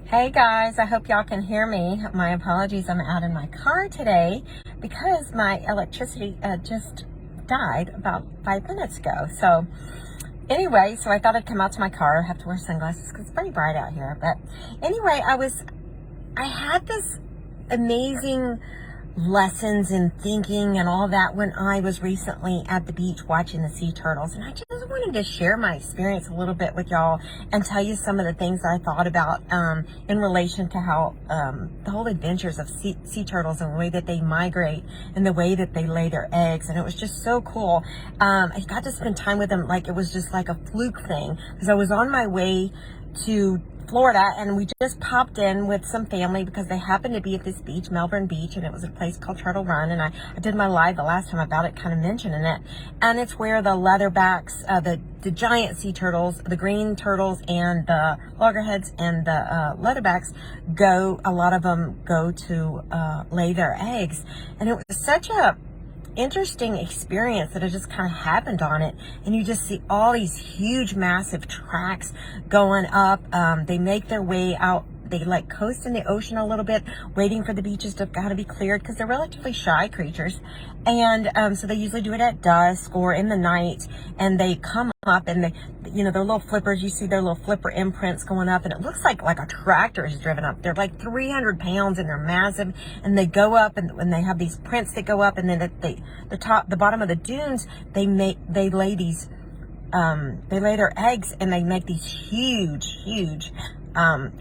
Hey guys, I hope y'all can hear me. My apologies, I'm out in my car today because my electricity just died about 5 minutes ago. So anyway, I thought I'd come out to my car. I have to wear sunglasses because it's pretty bright out here. But anyway, I had this amazing lessons in thinking and all that when I was recently at the beach watching the sea turtles, and I just wanted to share my experience a little bit with y'all and tell you some of the things that I thought about in relation to how the whole adventures of sea turtles and the way that they migrate and the way that they lay their eggs. And it was just so cool. I got to spend time with them like it was just like a fluke thing, because I was on my way to Florida, and we just popped in with some family because they happened to be at this beach, Melbourne Beach, and it was a place called Turtle Run. And I did my live the last time about it, kind of mentioning it. And it's where the leatherbacks, the giant sea turtles, the green turtles, and the loggerheads and the leatherbacks go. A lot of them go to lay their eggs, and it was such a interesting experience that it just kind of happened on it. And you just see all these huge massive tracks going up. They make their way out. They like coast in the ocean a little bit, waiting for the beaches to gotta be cleared because they're relatively shy creatures. And so they usually do it at dusk or in the night, and they come up and their little flippers, you see their little flipper imprints going up, and it looks like a tractor is driven up. They're like 300 pounds and they're massive, and they go up, and when they have these prints that go up, and then the bottom of the dunes, they lay their eggs, and they make these huge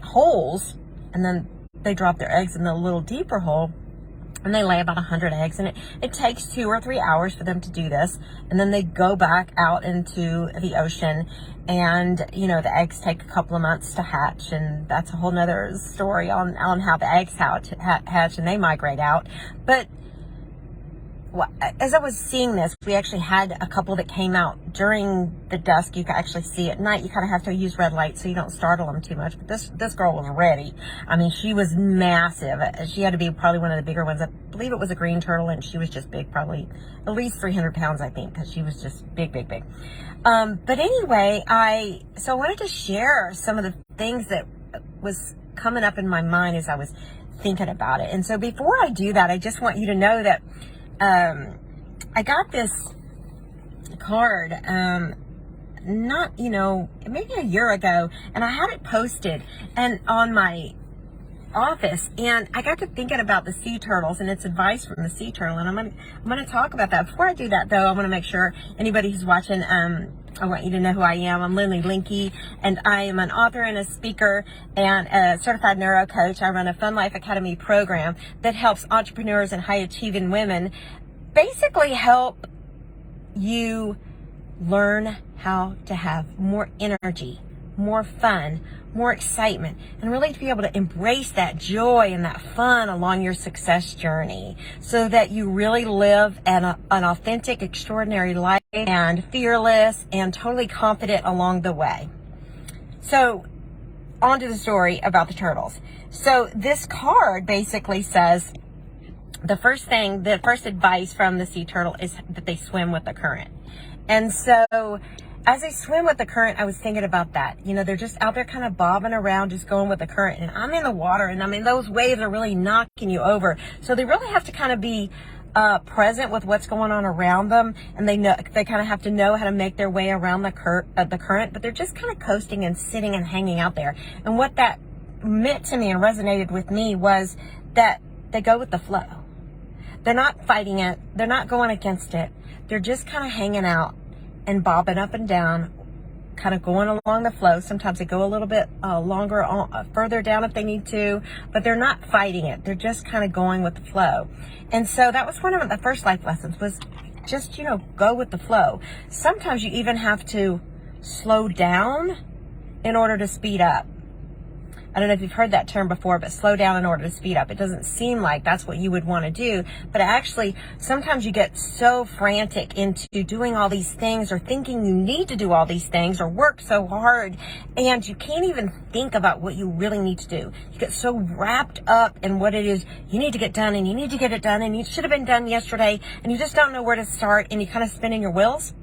holes, and then they drop their eggs in the little deeper hole, and they lay about 100 eggs, and it takes 2 or 3 hours for them to do this, and then they go back out into the ocean, and the eggs take a couple of months to hatch, and that's a whole nother story on how the eggs hatch and they migrate out. But as I was seeing this, we actually had a couple that came out during the dusk. You can actually see at night. You kind of have to use red light so you don't startle them too much. But this girl was ready. I mean, she was massive. She had to be probably one of the bigger ones. I believe it was a green turtle, and she was just big, probably at least 300 pounds, I think, because she was just big. But anyway, I wanted to share some of the things that was coming up in my mind as I was thinking about it. And so before I do that, I just want you to know that I got this card, maybe a year ago, and I had it posted and on my office, and I got to thinking about the sea turtles and its advice from the sea turtle, and I'm gonna talk about that. Before I do that, though, I want to make sure anybody who's watching, I want you to know who I am. I'm Lynlee Linke, and I am an author and a speaker and a certified neuro coach. I run a Fun Life Academy program that helps entrepreneurs and high achieving women basically help you learn how to have more energy, more fun, more excitement, and really to be able to embrace that joy and that fun along your success journey, so that you really live an authentic, extraordinary life, and fearless and totally confident along the way. So on to the story about the turtles. So this card basically says the first advice from the sea turtle is that they swim with the current. And so as they swim with the current, I was thinking about that. They're just out there kind of bobbing around, just going with the current. And I'm in the water, and I mean, those waves are really knocking you over. So they really have to kind of be present with what's going on around them. And they kind of have to know how to make their way around the current, but they're just kind of coasting and sitting and hanging out there. And what that meant to me and resonated with me was that they go with the flow. They're not fighting it. They're not going against it. They're just kind of hanging out and bobbing up and down, kind of going along the flow. Sometimes they go a little bit further down if they need to, but they're not fighting it. They're just kind of going with the flow. And so that was one of the first life lessons, was just, go with the flow. Sometimes you even have to slow down in order to speed up. I don't know if you've heard that term before, but slow down in order to speed up. It doesn't seem like that's what you would want to do, but actually sometimes you get so frantic into doing all these things, or thinking you need to do all these things, or work so hard, and you can't even think about what you really need to do. You get so wrapped up in what it is you need to get done, and you need to get it done, and it should have been done yesterday, and you just don't know where to start, and you kind of spinning your wheels.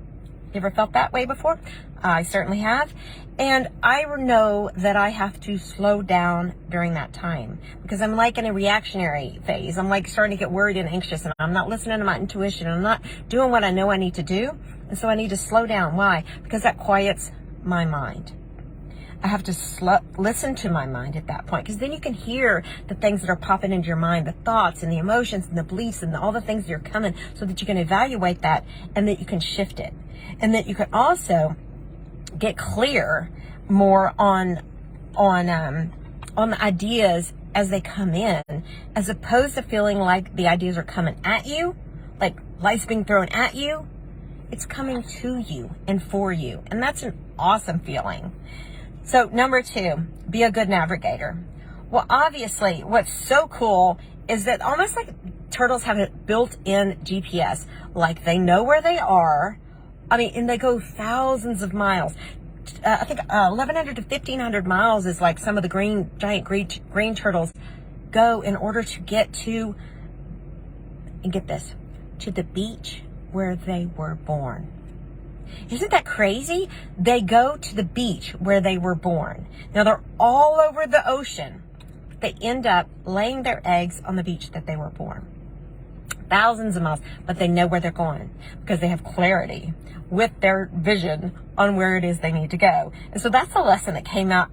You ever felt that way before? I certainly have. And I know that I have to slow down during that time because I'm like in a reactionary phase. I'm like starting to get worried and anxious, and I'm not listening to my intuition. I'm not doing what I know I need to do. And so I need to slow down. Why? Because that quiets my mind. I have to listen to my mind at that point, because then you can hear the things that are popping into your mind, the thoughts and the emotions and the beliefs and all the things that are coming, so that you can evaluate that and that you can shift it. And that you can also get clear more on the ideas as they come in, as opposed to feeling like the ideas are coming at you, like life's being thrown at you. It's coming to you and for you. And that's an awesome feeling. So number 2, be a good navigator. Well, obviously, what's so cool is that almost like turtles have a built-in GPS. Like they know where they are. I mean, and they go thousands of miles. I think 1,100 to 1,500 miles is like some of the giant green turtles go in order to get to, and get this, to the beach where they were born. Isn't that crazy? They go to the beach where they were born. Now they're all over the ocean. They end up laying their eggs on the beach that they were born. Thousands of miles, but they know where they're going because they have clarity with their vision on where it is they need to go. And so that's the lesson that came out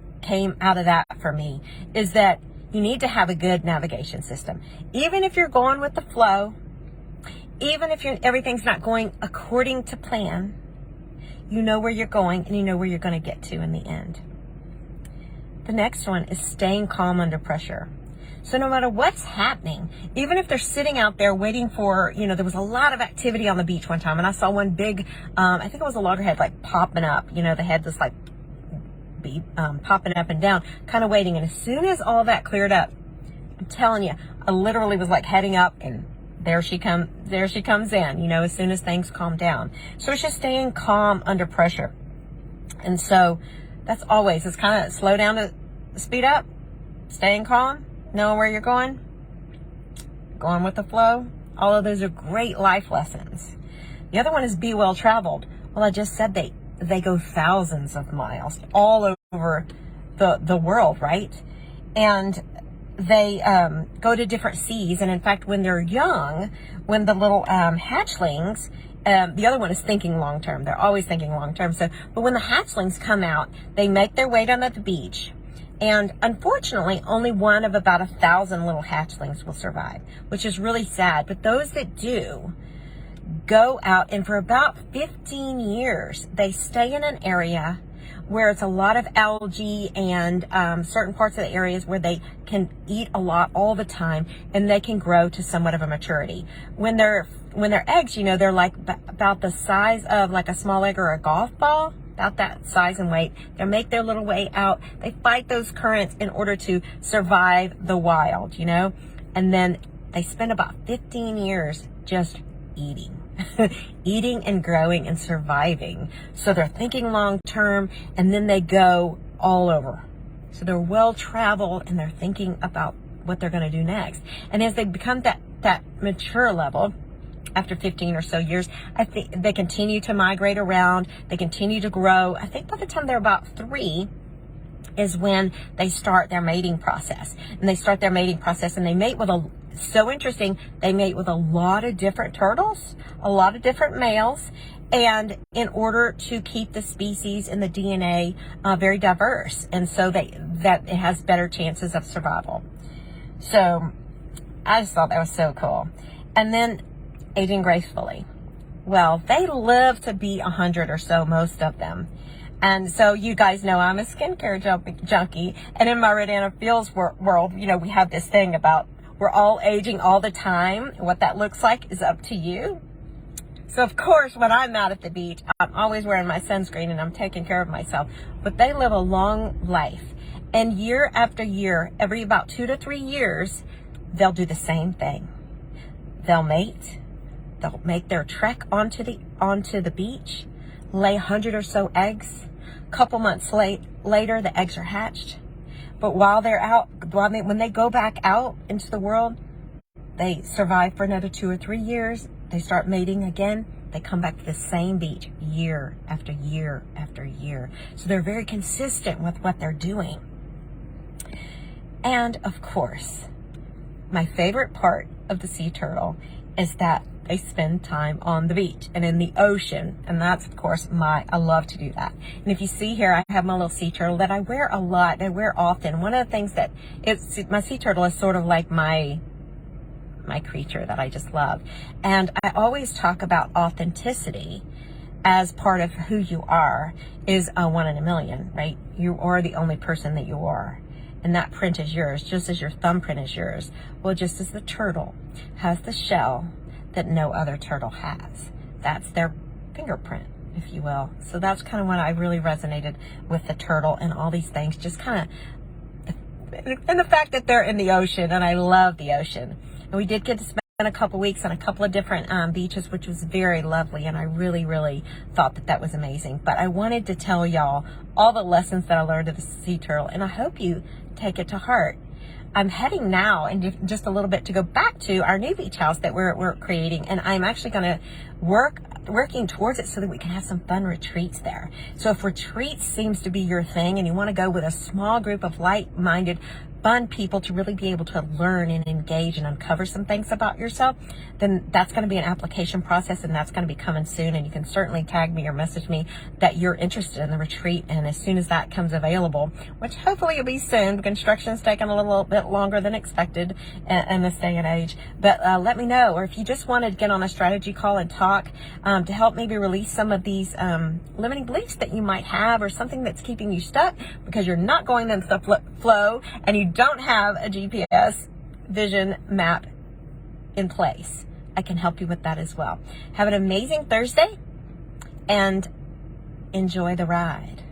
of that for me, is that you need to have a good navigation system. Even if you're going with the flow, even if everything's not going according to plan, you know where you're going and you know where you're going to get to in the end. The next one is staying calm under pressure. So no matter what's happening, even if they're sitting out there waiting for, there was a lot of activity on the beach one time, and I saw one big, I think it was a loggerhead, like popping up. The head was like popping up and down, kind of waiting. And as soon as all that cleared up, I'm telling you, I literally was like heading up, and there she comes in, as soon as things calm down. So it's just staying calm under pressure. And so that's always, it's kind of slow down to speed up, staying calm, knowing where you're going with the flow. All of those are great life lessons. The other one is be well traveled. Well, I just said they go thousands of miles all over the world, right? And they go to different seas. And in fact, when they're young, when the little hatchlings, the other one is thinking long term. They're always thinking long term. But when the hatchlings come out, they make their way down at the beach. And unfortunately, only one of about 1,000 little hatchlings will survive, which is really sad. But those that do go out, and for about 15 years, they stay in an area where it's a lot of algae and certain parts of the areas where they can eat a lot all the time, and they can grow to somewhat of a maturity. When they're eggs, they're like about the size of like a small egg or a golf ball, about that size and weight. They make their little way out. They fight those currents in order to survive the wild, and then they spend about 15 years just eating. Eating and growing and surviving. So they're thinking long term, and then they go all over. So they're well traveled, and they're thinking about what they're going to do next. And as they become that mature level, after 15 or so years, I think they continue to migrate around. They continue to grow. I think by the time they're about 3 is when they start their mating process. And they start their mating process, and they mate with so interesting, they mate with a lot of different turtles, a lot of different males, and in order to keep the species and the DNA very diverse, and so that it has better chances of survival. So I just thought that was so cool. And then aging gracefully. Well, they live to be 100 or so, most of them. And so you guys know I'm a skincare junkie, and in my Rodana Fields world, we have this thing about we're all aging all the time. What that looks like is up to you. So of course, when I'm out at the beach, I'm always wearing my sunscreen and I'm taking care of myself. But they live a long life. And year after year, every about 2 to 3 years, they'll do the same thing. They'll mate. They'll make their trek onto the beach, lay 100 or so eggs. A couple months later, the eggs are hatched. But while they're out, when they go back out into the world, they survive for another 2 or 3 years. They start mating again, They come back to the same beach year after year after year. So they're very consistent with what they're doing. And of course, my favorite part of the sea turtle is that they spend time on the beach and in the ocean. And that's, of course, I love to do that. And if you see here, I have my little sea turtle that I wear a lot. I wear often. One of the things that my sea turtle is sort of like my creature that I just love. And I always talk about authenticity as part of who you are is a 1 in a million, right? You are the only person that you are. And that print is yours, just as your thumbprint is yours. Well, just as the turtle has the shell that no other turtle has. That's their fingerprint, if you will. So that's kind of when I really resonated with the turtle and all these things, just kind of, and the fact that they're in the ocean, and I love the ocean. And we did get to spend a couple weeks on a couple of different beaches, which was very lovely, and I really, really thought that was amazing. But I wanted to tell y'all all the lessons that I learned of the sea turtle, and I hope you take it to heart. I'm heading now in just a little bit to go back to our new beach house that we're creating, and I'm actually going to working towards it so that we can have some fun retreats there. So if retreats seems to be your thing and you want to go with a small group of like-minded, fun people to really be able to learn and engage and uncover some things about yourself, then that's going to be an application process, and that's going to be coming soon. And you can certainly tag me or message me that you're interested in the retreat. And as soon as that comes available, which hopefully will be soon, construction's taken a little bit longer than expected in this day and age. But let me know, or if you just want to get on a strategy call and talk to help maybe release some of these limiting beliefs that you might have, or something that's keeping you stuck because you're not going with the flow and you don't have a GPS vision map in place, I can help you with that as well. Have an amazing Thursday and enjoy the ride.